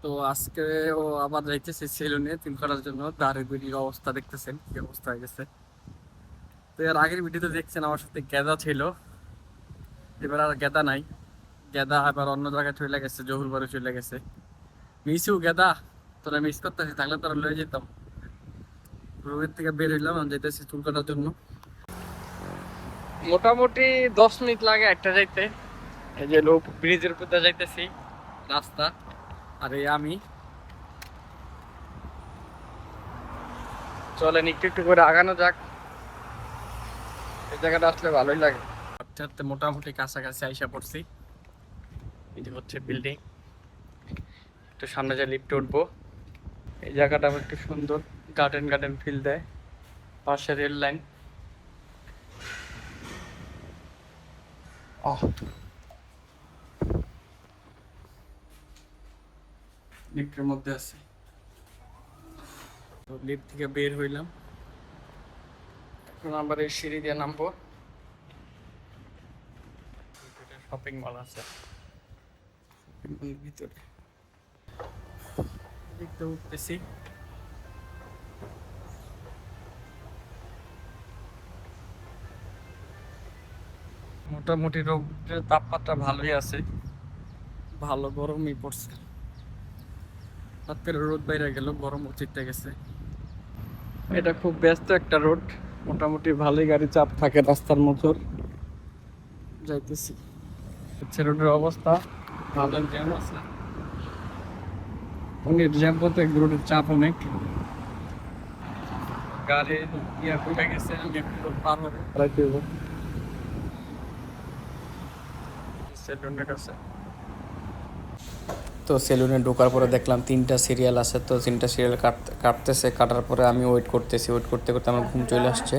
তো আজকে ও আবার যাইতেছে সেলুনে চুল কাটার জন্য। দাড়ি গুড়ির অবস্থা দেখতেছেন কি অবস্থা হয়ে গেছে। তো এর আগের ভিডিওতে দেখছেন আমার সাথে গেদা ছিল, এবার আর গেদা নাই। গেদা আবার অন্য জায়গায় চলে গেছে, জহুর বাড়ি চলে গেছে। মিসিও গেদা, তোরা মিস করতেছিস, থাকলে তোরা লয়ে যেতাম। রুমের থেকে বের হইলাম, আমি যাইতেছি চুল কাটার জন্য। মোটামুটি 10 মিনিট লাগে একটা যাইতে। এই যে লোক ব্রিজের উপর দিয়ে যাইতেছি রাস্তা, আর এই আমি। চলেন একটু একটু করে আগানো যাক, এই জায়গাটা আসলে ভালোই লাগে। হাঁটতে হাঁটতে মোটামুটি কাছাকাছি আইসা পড়ছি। এই যে হচ্ছে বিল্ডিং, একটু সামনে যে লিফটে উঠবো। এই জায়গাটা আমার একটু সুন্দর, গার্ডেন গার্ডেন ফিল দেয়, পাশে রেল লাইন। লিফটের মধ্যে আছে, তো লিফট থেকে বের হইলাম। এখন আবার এই সিঁড়ি দিয়ে নামবো। শপিং মল আছে, শপিং মলের ভিতরে দেখতে উঠতেছি। মোটামুটি রোদের তাপমাত্রা ভালোই আছে, ভালো গরমই পড়ছে। হঠাৎ করে রোদ বাইরে গেল, গরম উচিত গেছে। এটা খুব ব্যস্ত একটা রোড, মোটামুটি ভালোই গাড়ি চাপ থাকে রাস্তার মতো। যাইতেছি, হচ্ছে রোডের অবস্থা ভালো, জ্যাম আছে অনেক, জ্যাম বলতে রোডের চাপ অনেক, গাড়ি ইয়া কমে গেছে। আমি একটু পার হবো, সেলুনের কাছে। তো সেলুনে ঢোকার পরে দেখলাম 3টা সিরিয়াল আছে, তো 3টা সিরিয়াল কাটতেছে। কাটার পরে আমি ওয়েট করতেছি, ওয়েট করতে করতে আমার ঘুম চলে আসছে।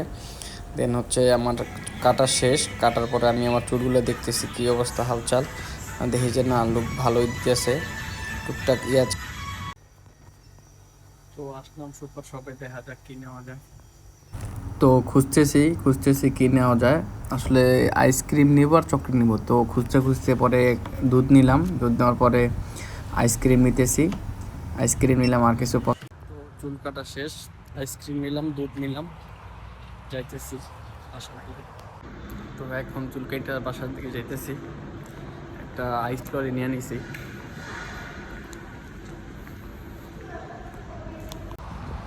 দেন হচ্ছে আমার কাটা শেষ, কাটার পরে আমি আমার চুলগুলো দেখতেছি কী অবস্থা হালচাল। দেখি যে না, লুক ভালোই দিতেছে, টুকটাক ইয়া। তো আসলাম সুপার শপে, দেখা যাক কি নেওয়া যায়। তো খুঁজতেছি কি নেওয়া যায়। আসলে আইসক্রিম নিব আর চকলেট নিব, তো খুঁজতে খুঁজতে পরে দুধ নিলাম। দুধ নেওয়ার পরে আইসক্রিম নিতেছি, আইসক্রিম নিলাম আর কিছু। তো চুল কাটা শেষ, আইসক্রিম নিলাম, দুধ নিলাম, যাইতেছি বাসার দিকে। তো এখন চুল কেটে বাসার দিকে যাইতেছি। একটা আইস লরি নিয়ে নিছি।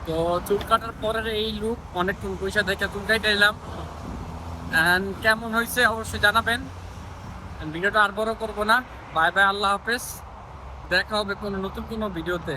তো চুল কাটার পরের এই লুক, অনেকক্ষণ পয়সা দেখে চুল কেটে এলাম। অ্যান্ড কেমন হয়েছে অবশ্যই জানাবেন। ভিডিওটা আর বড় করবো না। বাই বাই, আল্লাহ হাফেজ। দেখা হবে কোনো নতুন কোনো ভিডিওতে।